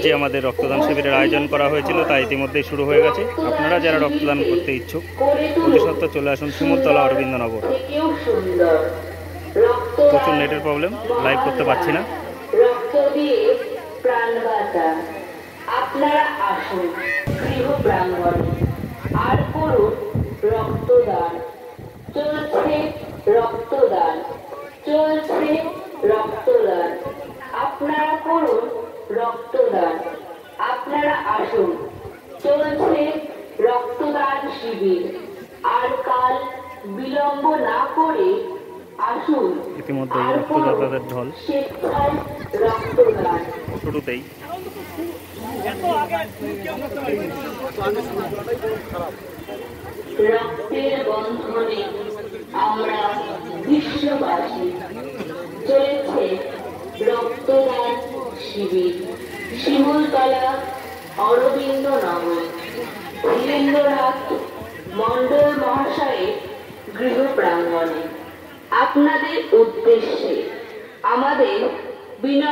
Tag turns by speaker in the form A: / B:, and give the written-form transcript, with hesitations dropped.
A: যে আমাদের রক্তদান শিবিরের আয়োজন করা হয়েছিল তা ইতিমধ্যেই শুরু হয়ে গেছে। আপনারা যারা রক্তদান করতে ইচ্ছুক অতি সত্ত্বর চলে আসুন শিমুলতলা অরবিন্দনগর। প্রচুর নেটের প্রবলেম, লাইভ করতে পারছি না।
B: রক্ত দিয়ে প্রাণ বাঁচান। আপনারা আসুন গৃহ প্রাঙ্গণে আর করুন রক্তদান। চলছে রক্তদান, চলছে রক্তদান। আপনারা করুন রক্তদান। আপনারা আসুন, চলছে রক্তদান শিবির। আর কাল বিলম্ব না করে আসুন।
A: ইতিমধ্যে রক্তদাতাদের ঢল
B: রক্তদান
A: শুরুতেই।
B: রক্তের বন্ধনে আমরা বিশ্ববাসী। চলেছে রক্তদান শিবির শিমুলতলা অরবিন্দনগর। ধীরেন্দ্রনাথ মণ্ডল মহাশয়ের গৃহ প্রাঙ্গণে। আপনাদের উদ্দেশ্যে আমাদের বিনম্র